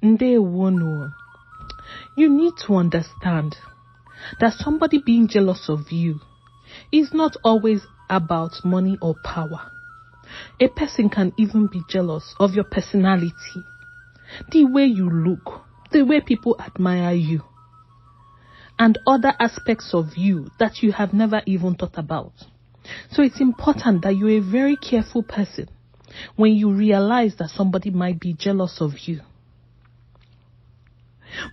Ndewono. You need to understand that somebody being jealous of you is not always about money or power. A person can even be jealous of your personality, the way you look, the way people admire you, and other aspects of you that you have never even thought about. So it's important that you're a very careful person when you realize that somebody might be jealous of you.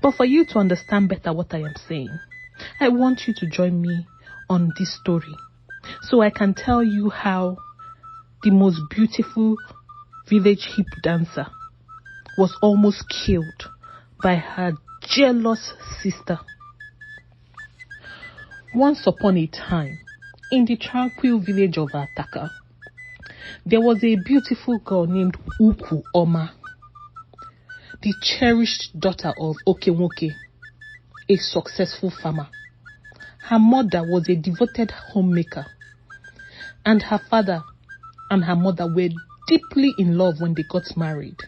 But for you to understand better what I am saying, I want you to join me on this story so I can tell you how the most beautiful village hip dancer was almost killed by her jealous sister. Once upon a time, in the tranquil village of Ataka, there was a beautiful girl named Ukwuoma, the cherished daughter of Okenwoke, a successful farmer. Her mother was a devoted homemaker, and her father and her mother were deeply in love when they got married.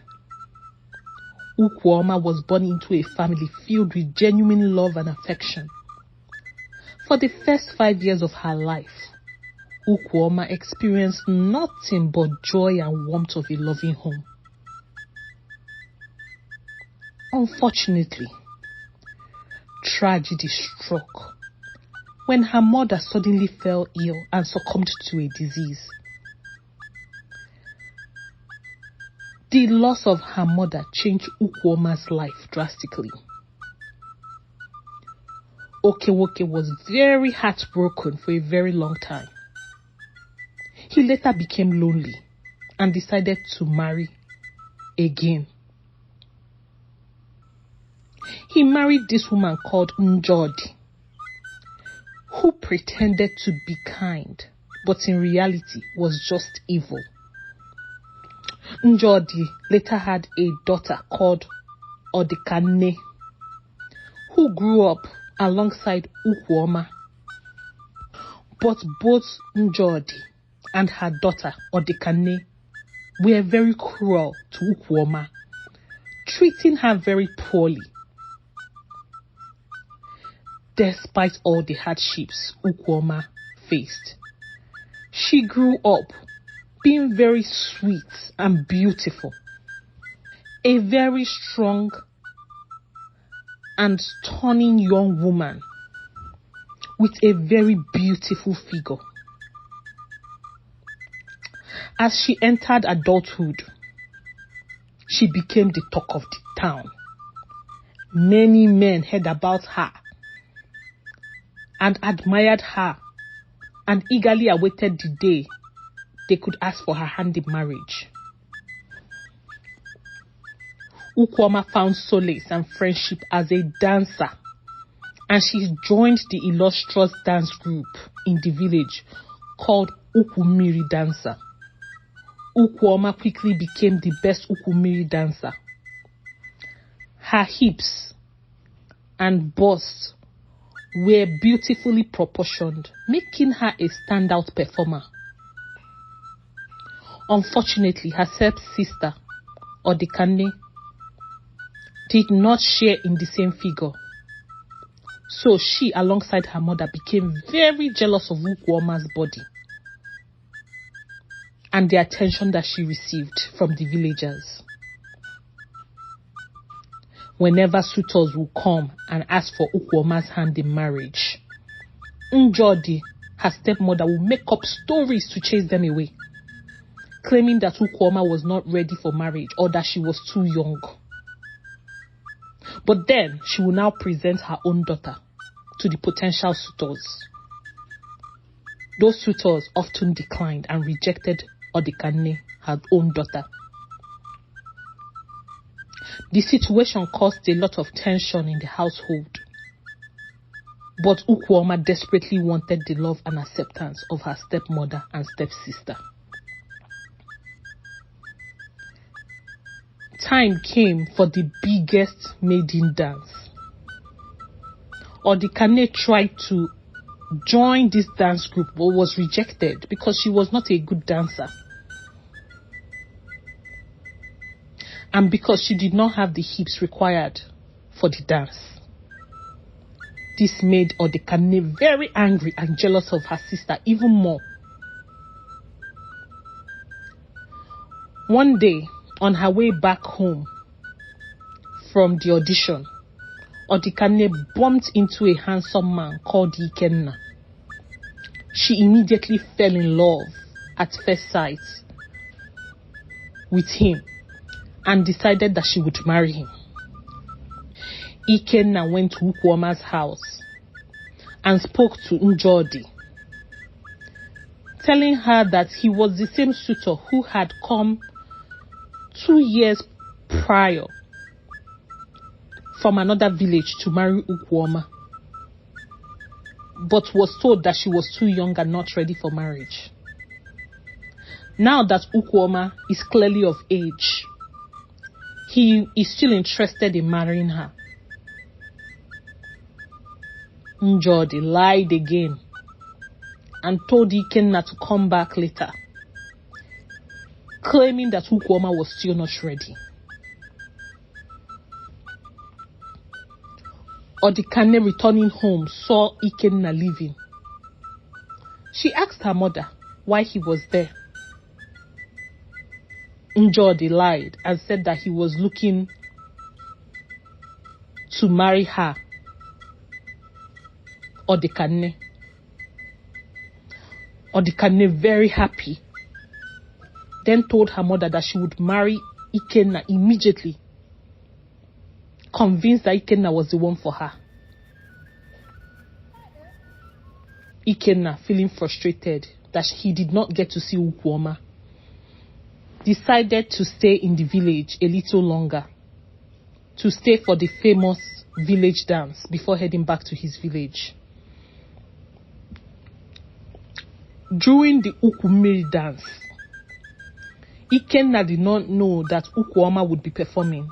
Ukwuoma was born into a family filled with genuine love and affection. For the first 5 years of her life, Ukwuoma experienced nothing but joy and warmth of a loving home. Unfortunately, tragedy struck when her mother suddenly fell ill and succumbed to a disease. The loss of her mother changed Ukwuoma's life drastically. Okenwoke was very heartbroken for a very long time. He later became lonely and decided to marry again. He married this woman called Njodi, who pretended to be kind, but in reality was just evil. Njodi later had a daughter called Odikanne, who grew up alongside Ukwuoma. But both Njodi and her daughter Odikanne were very cruel to Ukwuoma, treating her very poorly. Despite all the hardships Ukwuoma faced, she grew up being very sweet and beautiful, a very strong and stunning young woman with a very beautiful figure. As she entered adulthood, she became the talk of the town. Many men heard about her and admired her and eagerly awaited the day they could ask for her hand in marriage. Ukwuoma found solace and friendship as a dancer, and she joined the illustrious dance group in the village called Ukwummiri dancer. Ukwuoma quickly became the best Ukwummiri dancer. Her hips and bust were beautifully proportioned, making her a standout performer. Unfortunately, her stepsister, Odikanne, did not share in the same figure. So she, alongside her mother, became very jealous of Ukwuoma's body and the attention that she received from the villagers. Whenever suitors would come and ask for Ukwuoma's hand in marriage, Njodi, her stepmother, would make up stories to chase them away, claiming that Ukwuoma was not ready for marriage or that she was too young. But then she will now present her own daughter to the potential suitors. Those suitors often declined and rejected Odikanne, her own daughter. The situation caused a lot of tension in the household, but Ukwuoma desperately wanted the love and acceptance of her stepmother and stepsister. Time came for the biggest maiden dance. Odikanne tried to join this dance group but was rejected because she was not a good dancer. and because she did not have the hips required for the dance. This made Odikanne very angry and jealous of her sister even more. One day, on her way back home from the audition, Odikanne bumped into a handsome man called Ikenna. She immediately fell in love at first sight with him and decided that she would marry him. Ikenna went to Ukwuoma's house and spoke to Njodi, telling her that he was the same suitor who had come 2 years prior from another village to marry Ukwuoma, but was told that she was too young and not ready for marriage. Now that Ukwuoma is clearly of age, he is still interested in marrying her. Njodi lied again and told Ikenna to come back later, claiming that Ukwuoma was still not ready. Odikanne, returning home, saw Ikenna leaving. She asked her mother why he was there. Njodi lied and said that he was looking to marry her, Odikanne. Odikanne, very happy, then told her mother that she would marry Ikenna immediately, convinced that Ikenna was the one for her. Ikenna, feeling frustrated that he did not get to see Ukwuoma, decided to stay in the village a little longer, to stay for the famous village dance before heading back to his village. During the Ukwummiri dance, Ikenna did not know that Ukwuoma would be performing.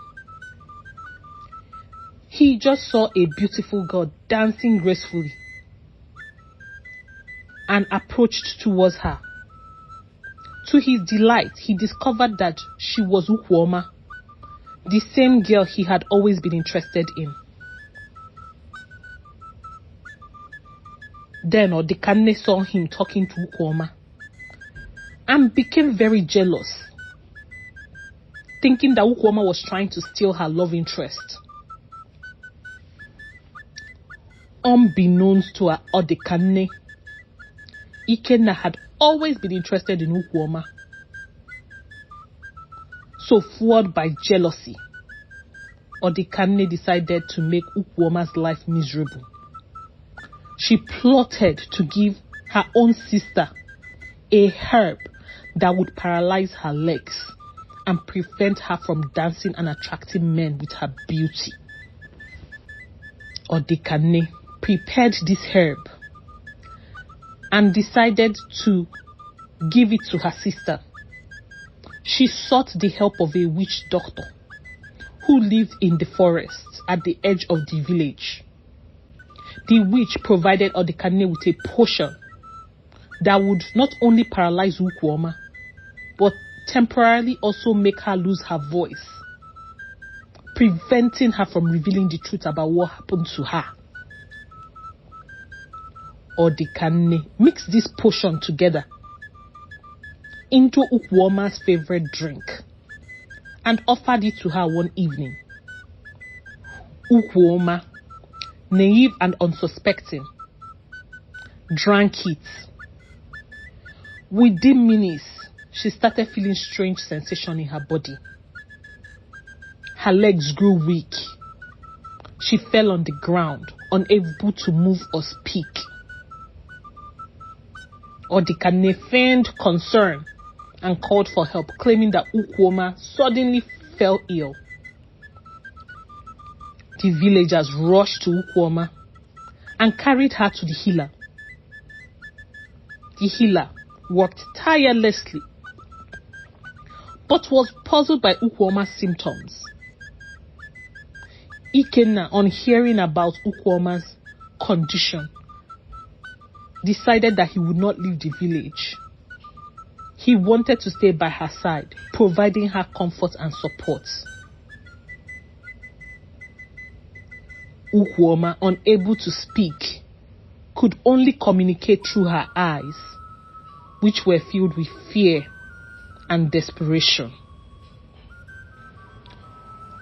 He just saw a beautiful girl dancing gracefully and approached towards her. To his delight, he discovered that she was Ukwuoma, the same girl he had always been interested in. Then Odikanne saw him talking to Ukwuoma and became very jealous, thinking that Ukwuoma was trying to steal her love interest. Unbeknownst to Odikanne, Ikenna had always been interested in Ukwuoma. So, fueled by jealousy, Odikanne decided to make Ukwuoma's life miserable. She plotted to give her own sister a herb that would paralyze her legs and prevent her from dancing and attracting men with her beauty. Odikanne prepared this herb and decided to give it to her sister. She sought the help of a witch doctor who lived in the forest at the edge of the village. The witch provided Odikanne with a potion that would not only paralyze Ukwuoma, but temporarily also make her lose her voice, preventing her from revealing the truth about what happened to her. Odikanne mixed this potion together into Ukwuoma's favorite drink and offered it to her one evening. Ukwuoma, naive and unsuspecting, drank it. Within minutes, she started feeling strange sensation in her body. Her legs grew weak. She fell on the ground, unable to move or speak. Odikanne feigned concern and called for help, claiming that Ukwuoma suddenly fell ill. The villagers rushed to Ukwuoma and carried her to the healer. The healer worked tirelessly, but was puzzled by Ukwuoma's symptoms. Ikenna, on hearing about Ukwuoma's condition, decided that he would not leave the village. He wanted to stay by her side, providing her comfort and support. Ukwuoma, unable to speak, could only communicate through her eyes, which were filled with fear and desperation.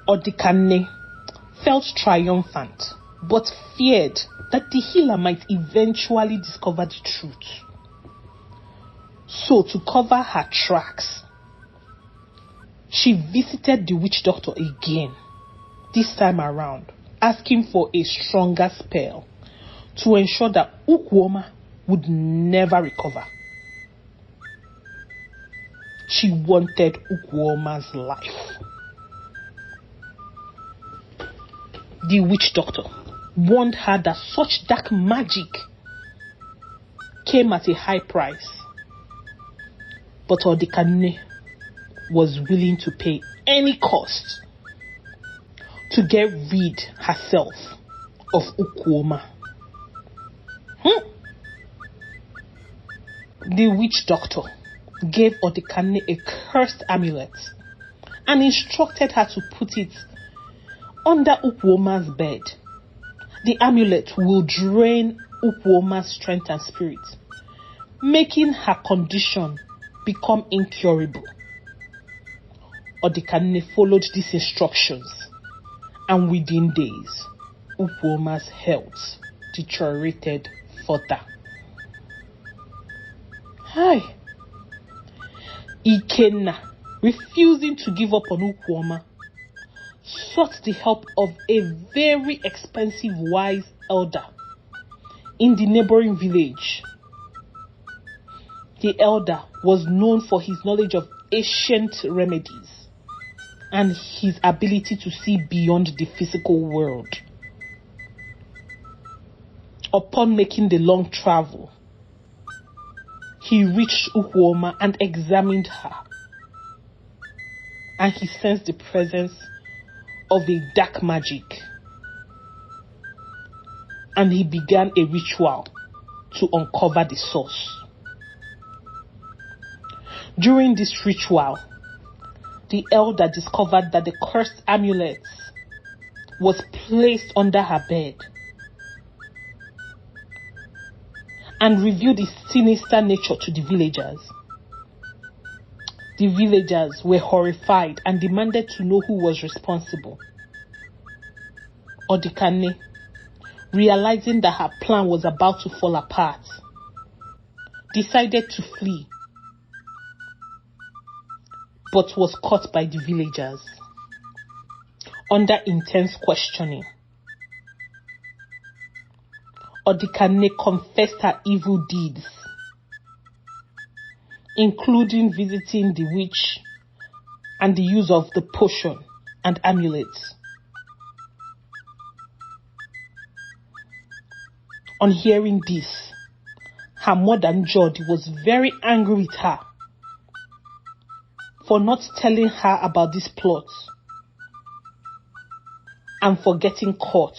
Odikanne felt triumphant, but feared that the healer might eventually discover the truth. So, to cover her tracks, she visited the witch doctor again, this time around, asking for a stronger spell to ensure that Ukwuoma would never recover. She wanted Ukwuoma's life. The witch doctor warned her that such dark magic came at a high price, but Odikanne was willing to pay any cost to get rid herself of Ukwuoma. The witch doctor gave Odikanne a cursed amulet and instructed her to put it under Ukwuoma's bed. The amulet will drain Ukwuoma's strength and spirit, making her condition become incurable. Odikanne followed these instructions, and within days, Ukwuoma's health deteriorated further. Ikenna, refusing to give up on Ukwuoma, sought the help of a very expensive wise elder in the neighboring village. The elder was known for his knowledge of ancient remedies and his ability to see beyond the physical world. Upon making the long travel, he reached Ukwuoma and examined her, and he sensed the presence of a dark magic, and he began a ritual to uncover the source. During this ritual, the elder discovered that the cursed amulet was placed under her bed and revealed its sinister nature to the villagers. The villagers were horrified and demanded to know who was responsible. Odikanne, realizing that her plan was about to fall apart, decided to flee, but was caught by the villagers. Under intense questioning, Odikanne confessed her evil deeds, including visiting the witch and the use of the potion and amulets. On hearing this, her mother Njodi was very angry with her for not telling her about this plot and for getting caught.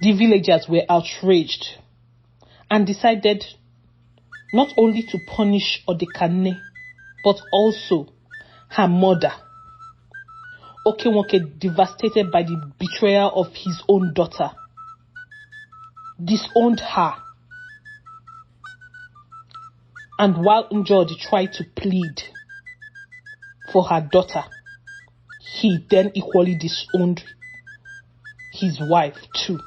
The villagers were outraged and decided not only to punish Odikanne, but also her mother. Okenwoke, devastated by the betrayal of his own daughter, disowned her. And while Njodi tried to plead for her daughter, he then equally disowned his wife too.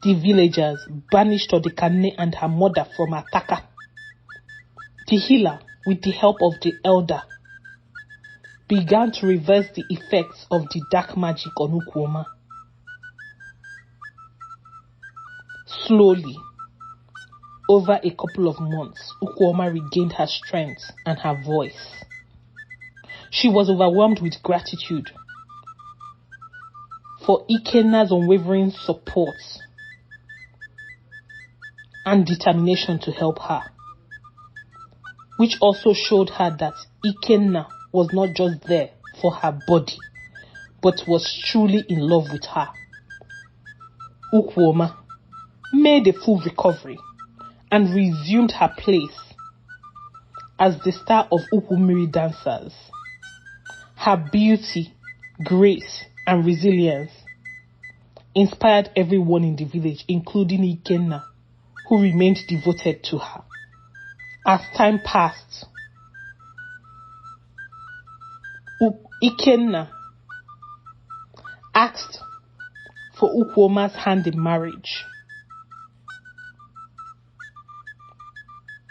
The villagers banished Odikanne and her mother from Ataka. The healer, with the help of the elder, began to reverse the effects of the dark magic on Ukwuoma. Slowly, over a couple of months, Ukwuoma regained her strength and her voice. She was overwhelmed with gratitude for Ikenna's unwavering support and determination to help her, which also showed her that Ikenna was not just there for her body, but was truly in love with her. Ukwuoma made a full recovery and resumed her place as the star of Ukwummiri dancers. Her beauty, grace, and resilience inspired everyone in the village, including Ikenna, who remained devoted to her. As time passed, Ikenna asked for Ukwuoma's hand in marriage.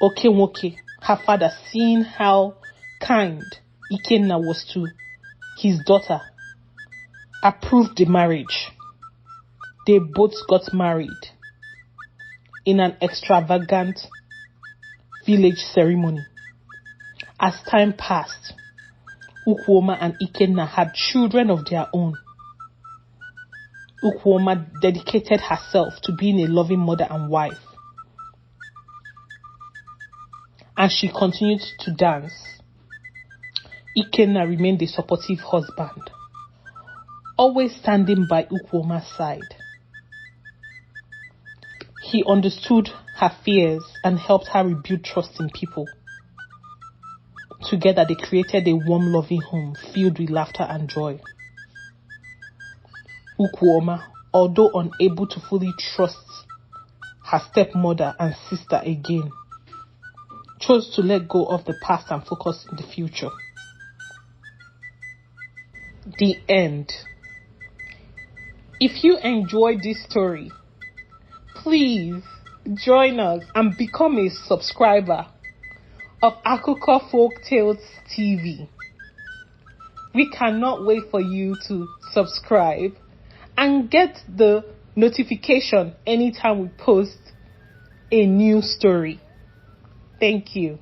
Okenwoke, her father, seeing how kind Ikenna was to his daughter, approved the marriage. They both got married in an extravagant village ceremony. As time passed, Ukwuoma and Ikenna had children of their own. Ukwuoma dedicated herself to being a loving mother and wife, and she continued to dance. Ikenna remained a supportive husband, always standing by Ukwuoma's side. He understood her fears and helped her rebuild trust in people. Together, they created a warm, loving home filled with laughter and joy. Ukwuoma, although unable to fully trust her stepmother and sister again, chose to let go of the past and focus in the future. The end. If you enjoyed this story, please join us and become a subscriber of AfricanFolktales TV. We cannot wait for you to subscribe and get the notification anytime we post a new story. Thank you.